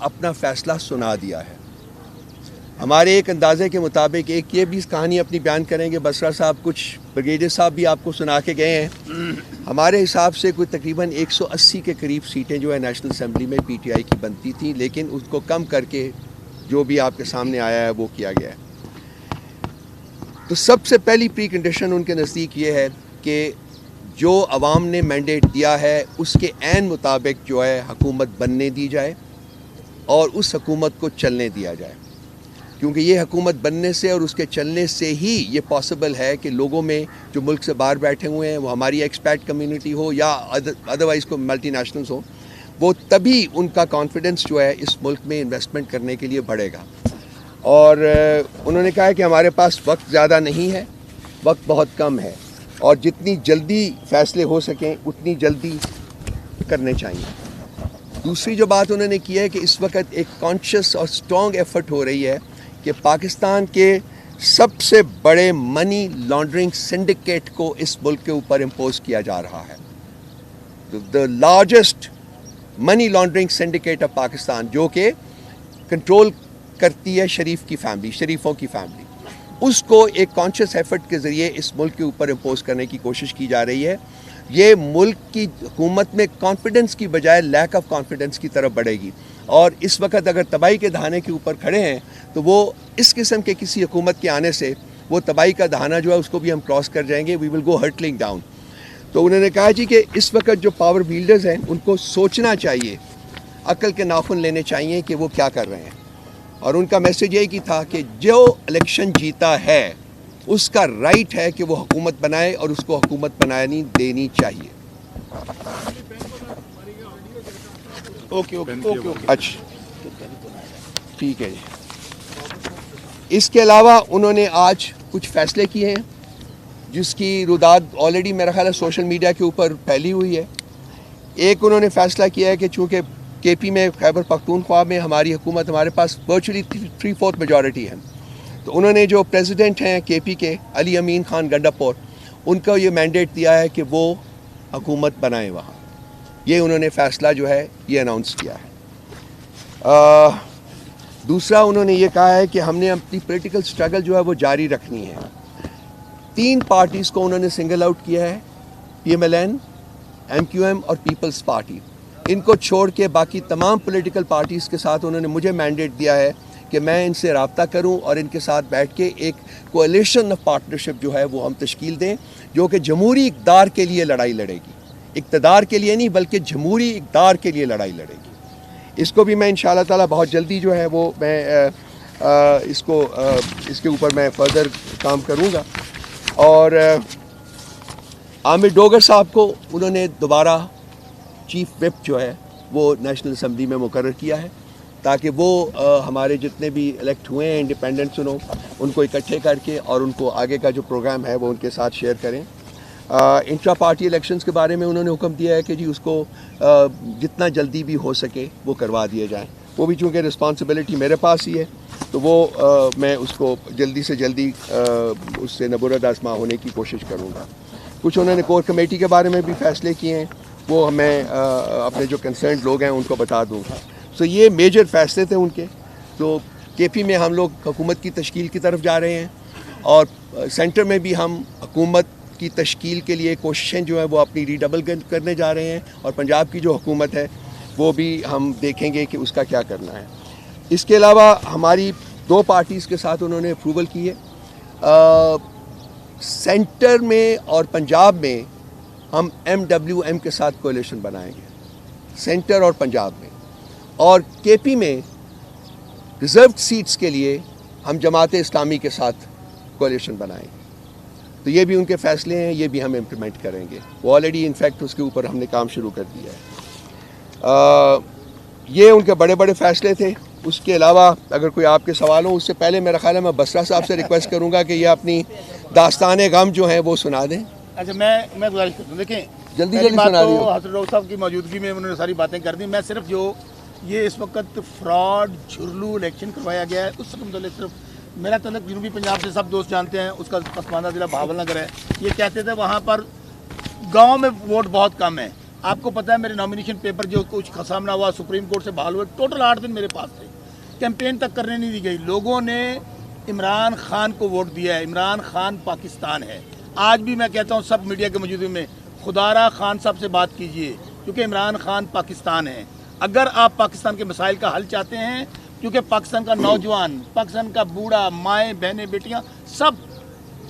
اپنا فیصلہ سنا دیا ہے. ہمارے ایک اندازے کے مطابق ایک یہ بھی کہانی اپنی بیان کریں گے، بسرا صاحب کچھ بریگیڈیئر صاحب بھی آپ کو سنا کے گئے ہیں. ہمارے حساب سے کوئی تقریباً 180 کے قریب سیٹیں جو ہے نیشنل اسمبلی میں پی ٹی آئی کی بنتی تھیں، لیکن اس کو کم کر کے جو بھی آپ کے سامنے آیا ہے وہ کیا گیا ہے. تو سب سے پہلی پری کنڈیشن ان کے نزدیک یہ ہے کہ جو عوام نے مینڈیٹ دیا ہے اس کے عین مطابق جو ہے حکومت بننے دی جائے اور اس حکومت کو چلنے دیا جائے، کیونکہ یہ حکومت بننے سے اور اس کے چلنے سے ہی یہ پاسبل ہے کہ لوگوں میں جو ملک سے باہر بیٹھے ہوئے ہیں، وہ ہماری ایکسپیٹ کمیونٹی ہو یا ادروائز کو ملٹی نیشنلز ہو، وہ تبھی ان کا کانفیڈنس جو ہے اس ملک میں انویسٹمنٹ کرنے کے لیے بڑھے گا. اور انہوں نے کہا ہے کہ ہمارے پاس وقت زیادہ نہیں ہے، وقت بہت کم ہے، اور جتنی جلدی فیصلے ہو سکیں اتنی جلدی کرنے چاہیے. دوسری جو بات انہوں نے کی ہے کہ اس وقت ایک کانشیس اور اسٹرانگ ایفرٹ ہو رہی ہے کہ پاکستان کے سب سے بڑے منی لانڈرنگ سنڈیکیٹ کو اس ملک کے اوپر امپوز کیا جا رہا ہے. The largest money laundering syndicate of Pakistan, جو کہ کنٹرول کرتی ہے شریفوں کی فیملی، اس کو ایک کانشیس ایفرٹ کے ذریعے اس ملک کے اوپر امپوز کرنے کی کوشش کی جا رہی ہے. یہ ملک کی حکومت میں کانفیڈنس کی بجائے لیک آف کانفیڈنس کی طرف بڑھے گی، اور اس وقت اگر تباہی کے دہانے کے اوپر کھڑے ہیں تو وہ اس قسم کے کسی حکومت کے آنے سے وہ تباہی کا دہانہ جو ہے اس کو بھی ہم کراس کر جائیں گے. وی ول گو ہرٹلنگ ڈاؤن. تو انہوں نے کہا جی کہ اس وقت جو پاور ویلڈرز ہیں ان کو سوچنا چاہیے، عقل کے ناخن لینے چاہیے کہ وہ کیا کر رہے ہیں. اور ان کا میسیج یہی تھا کہ جو الیکشن جیتا ہے اس کا رائٹ ہے کہ وہ حکومت بنائے اور اس کو حکومت بنانی دینی چاہیے. اچھا ٹھیک ہے جی. اس کے علاوہ انہوں نے آج کچھ فیصلے کیے ہیں جس کی روداد آلریڈی میرا خیال ہے سوشل میڈیا کے اوپر پھیلی ہوئی ہے. ایک انہوں نے فیصلہ کیا ہے کہ چونکہ کے پی میں خیبر پختونخوا میں ہماری حکومت، ہمارے پاس ورچولی 3/4 میجورٹی ہے، تو انہوں نے جو پریزیڈنٹ ہیں کے پی کے علی امین خان گنڈاپور، ان کو یہ مینڈیٹ دیا ہے کہ وہ حکومت بنائیں وہاں. یہ انہوں نے فیصلہ جو ہے یہ اناؤنس کیا ہے. دوسرا انہوں نے یہ کہا ہے کہ ہم نے اپنی پولیٹیکل سٹرگل جو ہے وہ جاری رکھنی ہے. 3 پارٹیز کو انہوں نے سنگل آؤٹ کیا ہے، P M L N, M Q M اور پیپلز پارٹی. ان کو چھوڑ کے باقی تمام پولیٹیکل پارٹیز کے ساتھ انہوں نے مجھے مینڈیٹ دیا ہے کہ میں ان سے رابطہ کروں اور ان کے ساتھ بیٹھ کے ایک کولیشن آف پارٹنرشپ جو ہے وہ ہم تشکیل دیں، جو کہ جمہوری اقتدار کے لیے لڑائی لڑے گی. اقتدار کے لیے نہیں بلکہ جمہوری اقتدار کے لیے لڑائی لڑے گی. اس کو بھی میں انشاءاللہ تعالی بہت جلدی جو ہے وہ میں اس کے اوپر میں فردر کام کروں گا. اور عامر ڈوگر صاحب کو انہوں نے دوبارہ چیف وپ جو ہے وہ نیشنل اسمبلی میں مقرر کیا ہے، تاکہ وہ ہمارے جتنے بھی الیکٹ ہوئے ہیں انڈیپینڈنٹس ان کو اکٹھے کر کے اور ان کو آگے کا جو پروگرام ہے وہ ان کے ساتھ شیئر کریں. انٹرا پارٹی الیکشنز کے بارے میں انہوں نے حکم دیا ہے کہ جی اس کو جتنا جلدی بھی ہو سکے وہ کروا دیے جائیں. وہ بھی چونکہ رسپانسبلٹی میرے پاس ہی ہے تو وہ میں اس کو جلدی سے جلدی اس سے نبرد آزما ہونے کی کوشش کروں گا. کچھ انہوں نے کور کمیٹی کے بارے میں بھی فیصلے کیے ہیں، وہ میں اپنے جو کنسرنڈ لوگ ہیں ان کو بتا دوں گا. سو یہ میجر فیصلے تھے ان کے. تو کے پی میں ہم لوگ حکومت کی تشکیل کی طرف جا رہے ہیں، اور سینٹر میں بھی ہم حکومت کی تشکیل کے لیے کوششیں جو ہیں وہ اپنی ریڈبل کرنے جا رہے ہیں، اور پنجاب کی جو حکومت ہے وہ بھی ہم دیکھیں گے کہ اس کا کیا کرنا ہے. اس کے علاوہ ہماری 2 پارٹیز کے ساتھ انہوں نے اپروول کی ہے. سینٹر میں اور پنجاب میں ہم MWM کے ساتھ کولیشن بنائیں گے، سینٹر اور پنجاب میں. اور کے پی میں ریزروڈ سیٹس کے لیے ہم جماعت اسلامی کے ساتھ کولیشن بنائیں گے. تو یہ بھی ان کے فیصلے ہیں، یہ بھی ہم امپلیمنٹ کریں گے. وہ آلریڈی انفیکٹ اس کے اوپر ہم نے کام شروع کر دیا ہے. یہ ان کے بڑے بڑے فیصلے تھے. اس کے علاوہ اگر کوئی آپ کے سوال ہوں، اس سے پہلے میرا خیال ہے میں بسرا صاحب سے ریکویسٹ کروں گا کہ یہ اپنی داستان غم جو ہیں وہ سنا دیں. اچھا میں گزارش کرتا ہوں، دیکھیں جلدی سنا دیں. حضرت ڈاکٹر صاحب کی موجودگی میں انہوں نے ساری باتیں کر دی. میں صرف جو یہ اس وقت فراڈ جھرلو الیکشن کروایا گیا ہے اس سے متعلق صرف میرا تعلق جنوبی پنجاب سے سب دوست جانتے ہیں، اس کا پسماندہ ضلع بہاول نگر ہے. یہ کہتے تھے وہاں پر گاؤں میں ووٹ بہت کم ہے، آپ کو پتہ ہے میرے نامینیشن پیپر جو کچھ سامنا ہوا سپریم کورٹ سے بحال ہوئے ٹوٹل 8 دن میرے پاس تھے, کیمپین تک کرنے نہیں دی گئی. لوگوں نے عمران خان کو ووٹ دیا ہے, عمران خان پاکستان ہے. آج بھی میں کہتا ہوں سب میڈیا کے موجودگی میں خدارا خان صاحب سے بات کیجئے کیونکہ عمران خان پاکستان ہے. اگر آپ پاکستان کے مسائل کا حل چاہتے ہیں, کیونکہ پاکستان کا نوجوان, پاکستان کا بوڑھا, مائیں بہنیں بیٹیاں سب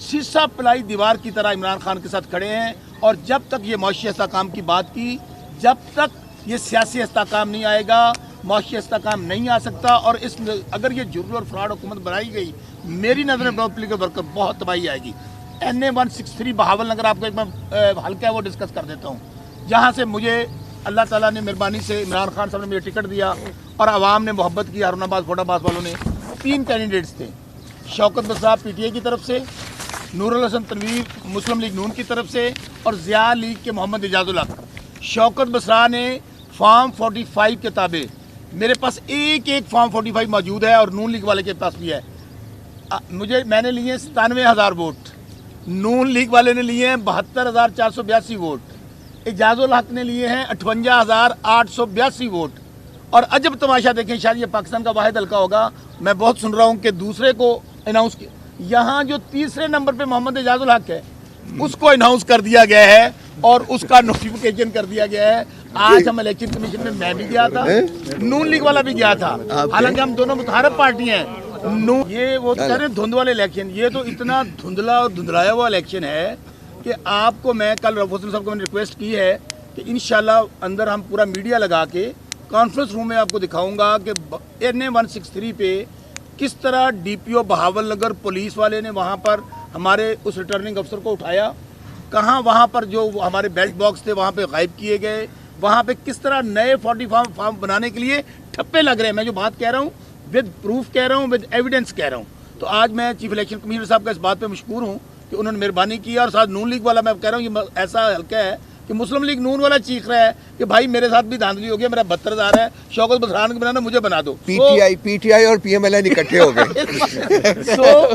شیشہ پلائی دیوار کی طرح عمران خان کے ساتھ کھڑے ہیں. اور جب تک یہ معاشی استحکام کی بات کی, جب تک یہ سیاسی استحکام نہیں آئے گا, معاشی استحکام نہیں آ سکتا. اور اس اگر یہ جرم اور فراڈ حکومت بنائی گئی, میری نظر میں پولیٹیکل ورکر بہت تباہی آئے گی. NA-163 بہاول نگر آپ کو ایک میں حلقہ ہے وہ ڈسکس کر دیتا ہوں, جہاں سے مجھے اللہ تعالیٰ نے مہربانی سے عمران خان صاحب نے مجھے ٹکٹ دیا اور عوام نے محبت کی. ہارون آباد فوٹا آباد والوں نے 3 کینڈیڈیٹس تھے, شوکت بسرا PTI کی طرف سے, نور الحسن تنویر مسلم لیگ نون کی طرف سے, اور ضیاء لیگ کے محمد اعجاز الحق. شوکت بسرا نے فارم 45 کتابیں, میرے پاس ایک فارم 45 موجود ہے اور نون لیگ والے کے پاس بھی ہے. میں نے لیے 97,000 ووٹ, نون لیگ والے نے لیے ہیں 72,482 ووٹ, اعجاز الحق نے لیے ہیں 58,882 ووٹ. اور عجب تماشا دیکھیں, شاید یہ پاکستان کا واحد حلقہ ہوگا, میں بہت سن رہا ہوں کہ دوسرے کو اناؤنس کیا, یہاں جو تیسرے نمبر پہ محمد اعجاز الحق ہے اس کو اناؤنس کر دیا گیا ہے اور اس کا نوٹیفیکیشن کر دیا گیا ہے. آج ہم الیکشن کمیشن میں بھی گیا تھا, نون لیگ والا بھی گیا تھا, حالانکہ ہم دونوں متحارب پارٹی ہیں. یہ وہ کہہ رہے ہیں دھند والے الیکشن, یہ تو اتنا دھندلا اور دھندلایا ہوا الیکشن ہے کہ آپ کو میں کل رؤف حسین صاحب کو میں نے ریکویسٹ کی ہے کہ انشاءاللہ اندر ہم پورا میڈیا لگا کے کانفرنس روم میں آپ کو دکھاؤں گا کہ NA-163 پہ کس طرح DPO بہاول نگر پولیس والے نے وہاں پر ہمارے اس ریٹرننگ افسر کو اٹھایا, کہاں وہاں پر جو ہمارے بیلٹ باکس تھے وہاں پہ غائب کیے گئے, وہاں پہ کس طرح نئے 40 فارم بنانے کے لیے ٹھپے لگ رہے ہیں. میں جو بات کہہ رہا ہوں ود پروف کہہ رہا ہوں, ود ایویڈنس کہہ رہا ہوں. تو آج میں چیف الیکشن کمیشنر صاحب کا اس بات پہ مشکور ہوں کہ انہوں نے مہربانی کی. اور ساتھ نون لیگ والا میں کہہ رہا ہوں یہ ایسا حلقہ ہے کہ مسلم لیگ نون والا چیخ رہا ہے کہ بھائی میرے ساتھ بھی دھاندلی ہو گیا, میرا 72,000 ہے, شوکت بسران کو بنانا مجھے بنا دو. PTI اور PMLN اکٹھے ہو گئے.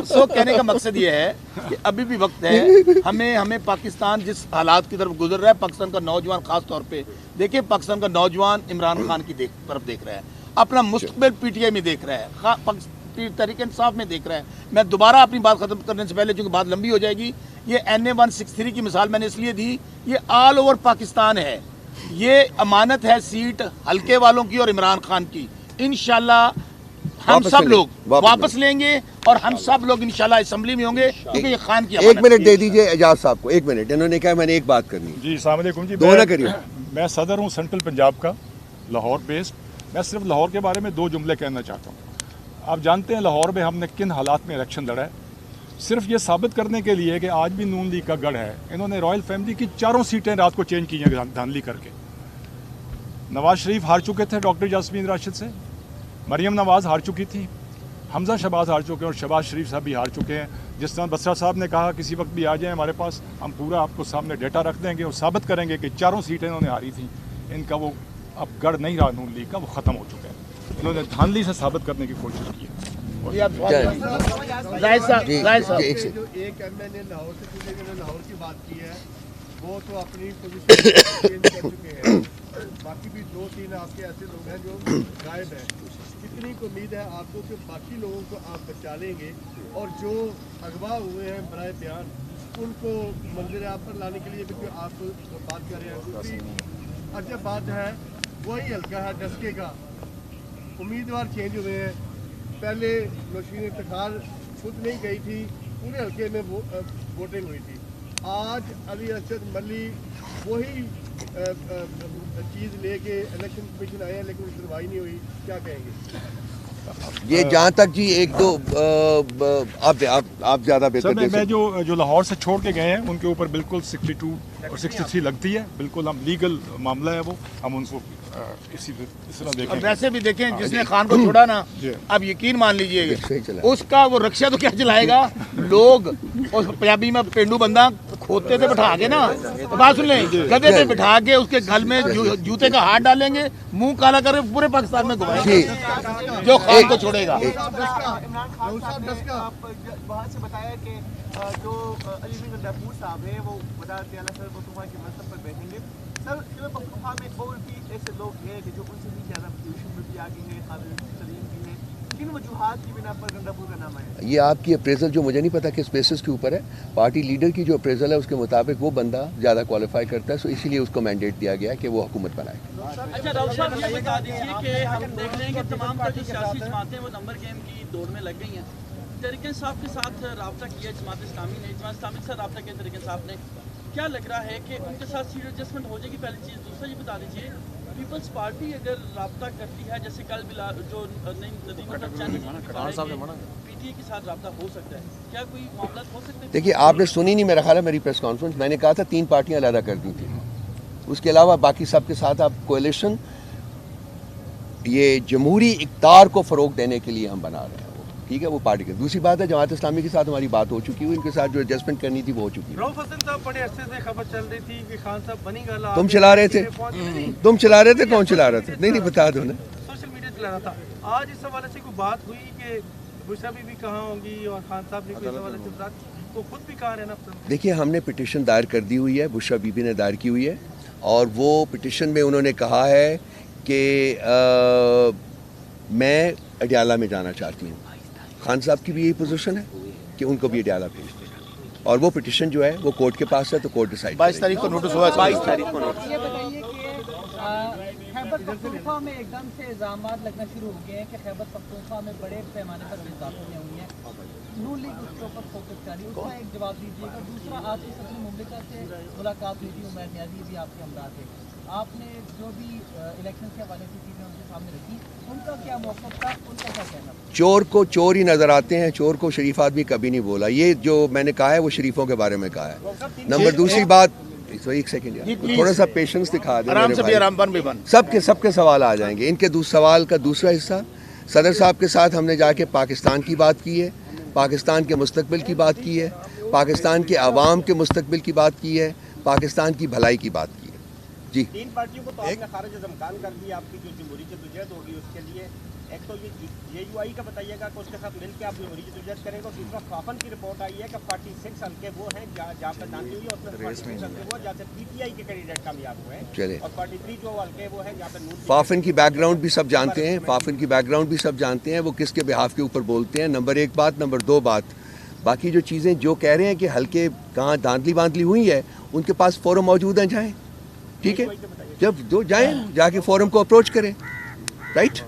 سو کہنے کا مقصد یہ ہے کہ ابھی بھی وقت ہے, ہمیں پاکستان جس حالات کی طرف گزر رہا ہے, پاکستان کا نوجوان خاص طور پہ دیکھیں, پاکستان کا نوجوان عمران خان کی طرف دیکھ رہا ہے, اپنا مستقبل PTI میں دیکھ رہا ہے, تحریک انصاف میں دیکھ رہا ہے. میں دوبارہ اپنی بات ختم کرنے سے پہلے چونکہ بات لمبی ہو جائے گی, یہ NA-163 کی مثال میں نے اس لیے دی, یہ آل اوور پاکستان ہے, یہ امانت ہے سیٹ حلقے والوں کی اور عمران خان کی. انشاءاللہ ہم سب لوگ واپس لیں گے اور ہم سب لوگ انشاءاللہ اسمبلی میں ہوں گے کیونکہ یہ خان کی امانت. ایک منٹ دے دیجئے اعجاز صاحب کو, 1 منٹ, انہوں نے کہا میں نے ایک بات کرنی. جی السلام علیکم. جی دو نہ کریے. میں صدر ہوں سینٹرل پنجاب کا, لاہور بیسڈ. میں صرف لاہور کے بارے میں 2 جملے کہنا چاہتا ہوں. آپ جانتے ہیں لاہور میں ہم نے کن حالات میں الیکشن لڑا ہے, صرف یہ ثابت کرنے کے لیے کہ آج بھی نون لیگ کا گڑھ ہے. انہوں نے رائل فیملی کی 4 سیٹیں رات کو چینج کی ہیں دھاندلی کر کے. نواز شریف ہار چکے تھے ڈاکٹر جاسمین راشد سے, مریم نواز ہار چکی تھی, حمزہ شہباز ہار چکے ہیں اور شہباز شریف صاحب بھی ہار چکے ہیں. جس طرح بسرا صاحب نے کہا کسی وقت بھی آ جائیں ہمارے پاس, ہم پورا آپ کو سامنے ڈیٹا رکھ دیں گے اور ثابت کریں گے کہ 4 سیٹیں انہوں نے ہاری تھیں. ان کا وہ اب گڑھ نہیں رہا نون لیگ کا, وہ ختم ہو چکا ہے. انہوں نے دھاندلی سے ثابت کرنے کی کوشش کی ہے. زاہد صاحب جو ایک MLA لاہور سے پوچھے کہ لاہور کی بات کی ہے وہ تو اپنی پوزیشن چینج کر چکے ہیں, باقی بھی 2-3 آپ کے ایسے لوگ ہیں جو غائب ہیں. کتنی امید ہے آپ کو کہ باقی لوگوں کو آپ بچا لیں گے اور جو اغوا ہوئے ہیں برائے بیان ان کو منظر عام پر لانے کے لیے بھی آپ بات کر رہے ہیں. دوسری عجب بات ہے وہی حلقہ ہے ڈسکے کا, امیدوار چینج ہوئے ہیں. پہلے نوشین افتخار خود نہیں گئی تھی, پورے حلقے میں ووٹنگ ہوئی تھی. آج علی ارشد ملی وہی چیز لے کے الیکشن کمیشن آئے ہیں لیکن سنوائی نہیں ہوئی, کیا کہیں گے؟ یہ جہاں تک جی 1-2 آپ زیادہ بہتر سر, میں جو لاہور سے چھوڑ کے گئے ہیں ان کے اوپر بالکل 62 اور 63 لگتی ہے. بالکل ہم لیگل معاملہ ہے وہ, ہم ان کو اسی طرح دیکھیں. ویسے بھی دیکھیں جس نے خان کو چھوڑا نا, اب یقین مان لیجئے اس کا وہ رکشہ تو کیا چلائے گا. لوگ اس پنجابی میں پینڈو بندہ کھوتے پہ بٹھا کے نا, بات سن لیں, گدے پہ بٹھا کے اس کے گل میں جوتے کا ہاتھ ڈالیں گے, منہ کالا کر پورے پاکستان میں گھمائیں گے جو خان کو چھوڑے گا. وہاں سے بتایا کہ جو علی محمد محفوظ صاحب ہیں وہ وزارت اعلیٰ سربراہ کے منصب پر بیٹھیں گے, سر پختونخوا میں اور بھی ایسے لوگ ہیں کہ جو ان سے بھی زیادہ پوزیشن میں بھی آگے ہیں، قابل ترین بھی ہیں، کن وجوہات کی بنا پر گنڈاپور کا نام آیا؟ یہ آپ کی اپریزل جو مجھے نہیں پتا کس بیسس کے اوپر ہے، پارٹی لیڈر کی جو اپریزل ہے اس کے مطابق وہ بندہ زیادہ کوالیفائی کرتا ہے، سو اسی لیے اس کو مینڈیٹ دیا گیا ہے کہ وہ حکومت بنائے. اچھا راؤ صاحب یہ بتا دیجیے کہ ہم دیکھ رہے ہیں کہ تمام جو سیاسی جماعتیں وہ نمبر گیم کی دوڑ میں لگ گئی ہیں. تحریک انصاف کے ساتھ رابطہ کیا جماعت اسلامی نے، جماعت اسلامی کے ساتھ رابطہ کیا تحریک انصاف نے، کیا لگ رہا ہے کہ ان کے ساتھ سیٹ ایڈجسٹمنٹ ہو جائے گی؟ پہلی چیز. دوسرا یہ بتا دیجیے پیپلز پارٹی اگر رابطہ کرتی ہے، جیسے کل جو ندیم پی ٹی اے کے ساتھ رابطہ ہو سکتا ہے، کیا کوئی معاملات ہو سکتے ہیں؟ دیکھیے آپ نے سنی نہیں میرا خیال ہے میری پریس کانفرنس، میں نے کہا تھا 3 پارٹیاں علیحدہ کر دی تھی، اس کے علاوہ باقی سب کے ساتھ آپ کولیشن یہ جمہوری اقتدار کو فروغ دینے کے لیے ہم بنا رہے ہیں. ٹھیک ہے، وہ پارٹی کا. دوسری بات ہے جماعت اسلامی کے ساتھ ہماری بات ہو چکی ہوئی، ان کے ساتھ جو ایڈجسٹمنٹ کرنی تھی وہ ہو چکی ہے. رؤف حسن صاحب بڑے عرصے سے خبر چل رہی تھی کہ خان صاحب بنی گالا تم چلا رہے تھے، تم چلا رہے تھے، کون چلا رہا تھا؟ نہیں بتا دو نا. سوشل میڈیا چلا رہا تھا. آج اس حوالے سے کوئی بات ہوئی کہ بشرا بھی کہاں ہوں گی اور خان صاحب نے اس حوالے سے بات تو خود بھی کہاں رہنا پسند؟ دیکھیے ہم نے پٹیشن دائر کر دی ہوئی ہے، بشرا بی بی نے دائر کی ہوئی ہے، اور وہ پٹیشن میں انہوں نے کہا ہے کہ میں اڈیالہ میں جانا چاہتی ہوں. خان صاحب کی بھی یہی پوزیشن ہے کہ ان کو بھی اڈیالہ بھیج دیں، اور وہ پٹیشن جو ہے وہ کورٹ کے پاس ہے تو کورٹ ڈیسائیڈ 22 تاریخ کو نوٹس ہوا ہے. 22 تاریخ کو نوٹس. یہ بتائیے کہ خیبر پختونخوا میں ایک دم سے الزامات لگنا شروع ہو گئے ہیں کہ خیبر پختونخوا میں بڑے پیمانے پر اضافے ہوئی ہیں. نون لیگ اس کے اوپر فوکس کر رہی ہے، اس کا ایک جواب دیجیے گا. دوسرا آپ کی صدر مملکت سے ملاقات ہوئی تھی، عمیر نیازی بھی آپ کے ہمراہ تھے، آپ نے جو بھی الیکشن کے حوالے سے چیزیں ان کے سامنے رکھی، ان کا کیا موقف تھا، ان کا کیا کہنا؟ چور کو چور ہی نظر آتے ہیں، چور کو شریف آدمی کبھی نہیں بولا. یہ جو میں نے کہا ہے وہ شریفوں کے بارے میں کہا ہے. نمبر دوسری بات، ایک سیکنڈ یار تھوڑا سا پیشنس دکھا دیں آرام میرے سے بھائی. بھی آرام بن بھی بن. سب کے سوال آ جائیں گے. ان کے سوال کا دوسرا حصہ، صدر صاحب کے ساتھ ہم نے جا کے پاکستان کی بات کی ہے، پاکستان کے مستقبل کی بات کی ہے، پاکستان کے عوام کے مستقبل کی بات کی ہے، پاکستان کی بھلائی کی بات کی ہے. جی 3 پارٹیوں کو تو آپ نے خارج از امکان کر دیا. آپ کی جو جمہوری جدوجہد ہوگی اس کے لیے ایک تو یہ جے یو آئی کا بتائیے گا کہ اس کے ساتھ مل کے آپ جمہوری جدوجہد کریں گے، اور دوسرا فافن کی رپورٹ آئی ہے کہ 46 حلقے وہ ہیں جہاں پہ دھاندلی ہوئی، اور اس میں 46 حلقے وہ جہاں سے پی ٹی آئی کے کینڈیڈیٹ کامیاب ہوئے ہیں، چلے. اور 43 جو حلقے وہ ہیں جہاں پہ نون فافن کی بیک گراؤنڈ بھی سب جانتے ہیں، فافن کی بیک گراؤنڈ بھی سب جانتے ہیں، وہ کس کے بہاف کے اوپر بولتے ہیں. نمبر 1 بات. نمبر 2 بات، باقی جو چیزیں جو کہہ رہے ہیں کہ ہلکے کہاں دھاندلی ہوئی ہے، ان کے پاس فورم موجود ہیں، جائیں. ٹھیک ہے، جب جو جائیں جا کے فورم کو اپروچ کریں. رائٹ.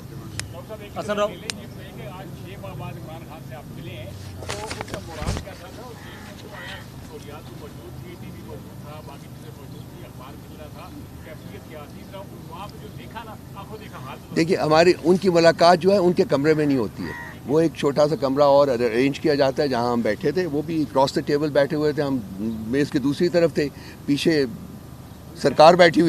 دیکھیے ہماری ان کی ملاقات جو ہے ان کے کمرے میں نہیں ہوتی ہے، وہ ایک چھوٹا سا کمرہ اور ارینج کیا جاتا ہے جہاں ہم بیٹھے تھے. وہ بھی کراس دا ٹیبل بیٹھے ہوئے تھے، ہم میز کی دوسری طرف تھے، پیچھے سرکار بیٹھی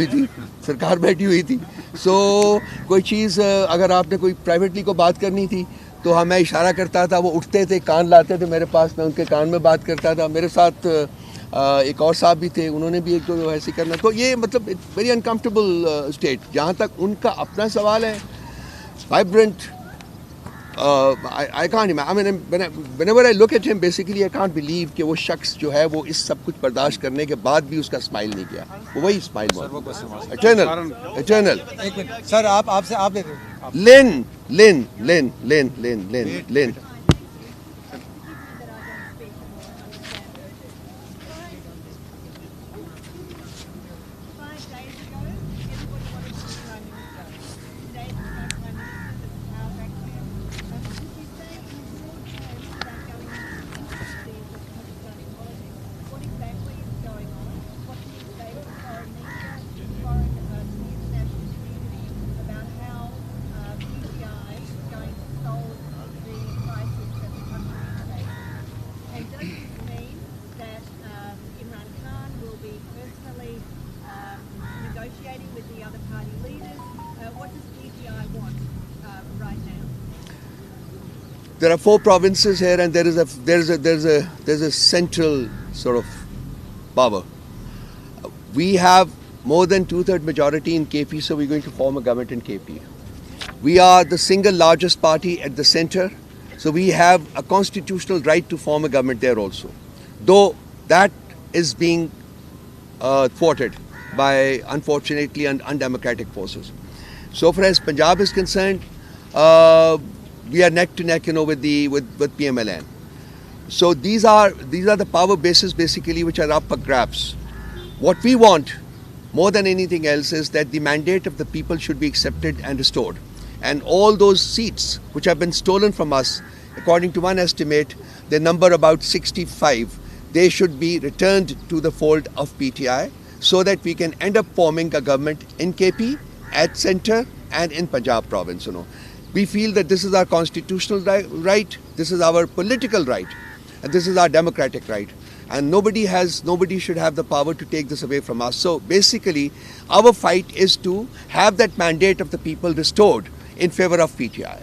ہوئی تھی. سو کوئی چیز اگر آپ نے کوئی پرائیویٹلی کو بات کرنی تھی تو میں اشارہ کرتا تھا، وہ اٹھتے تھے، کان لاتے تھے میرے پاس، میں ان کے کان میں بات کرتا تھا. میرے ساتھ ایک اور صاحب بھی تھے، انہوں نے بھی ایک دو ایسے کرنا. تو یہ مطلب ویری انکمفرٹیبل اسٹیٹ. جہاں تک ان کا اپنا سوال ہے، vibrant. I can't imagine. I mean, whenever I look at him, basically I can't believe کہ وہ شخص جو ہے وہ اس سب کچھ برداشت کرنے کے بعد بھی اس کا اسمائل نہیں کیا. وہ وہی اسمائل اٹرنل. ایک منٹ سر، آپ سے آپ لین There are 4 provinces here, and there's a central sort of power. We have more than 2/3 majority in KP, so we're going to form a government in KP. We are the single largest party at the center, so we have a constitutional right to form a government there also. Though that is being thwarted by unfortunately undemocratic forces. So far as Punjab is concerned, we are neck to neck, with PMLN. So these are the power bases basically which are up for grabs. What we want more than anything else is that the mandate of the people should be accepted and restored. And all those seats which have been stolen from us, according to one estimate, they number about 65. They should be returned to the fold of PTI so that we can end up forming a government in KP, at centre and in Punjab province. We feel that this is our constitutional right, this is our political right, and this is our democratic right. And nobody should have the power to take this away from us. So basically, our fight is to have that mandate of the people restored in favor of PTI.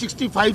65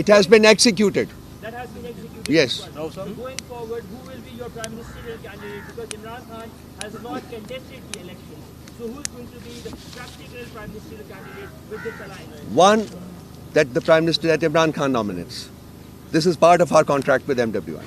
It has been executed. That has been executed. Yes. Going forward, who will be your prime ministerial candidate? Because Imran Khan has not contested the election. So who is going to be the practical prime ministerial candidate with this alliance? One, that the Prime Minister, that Imran Khan nominates. This is part of our contract with MWI.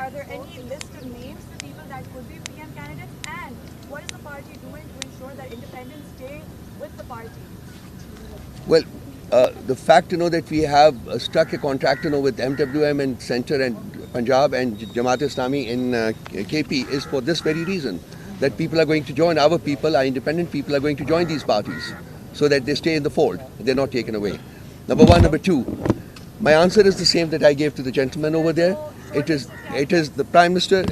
Are there any list of names of people that could be PM candidates, and what is the party doing to ensure that independents stay with the party? Well, the fact that we have struck a contract with MWM and Centre and Punjab and Jamaat Islami in KP is for this very reason, that people are going to join, our people, our independent people are going to join these parties so that they stay in the fold, they're not taken away. Number one. Number two, my answer is the same that I gave to the gentleman over there. It is the Prime Minister,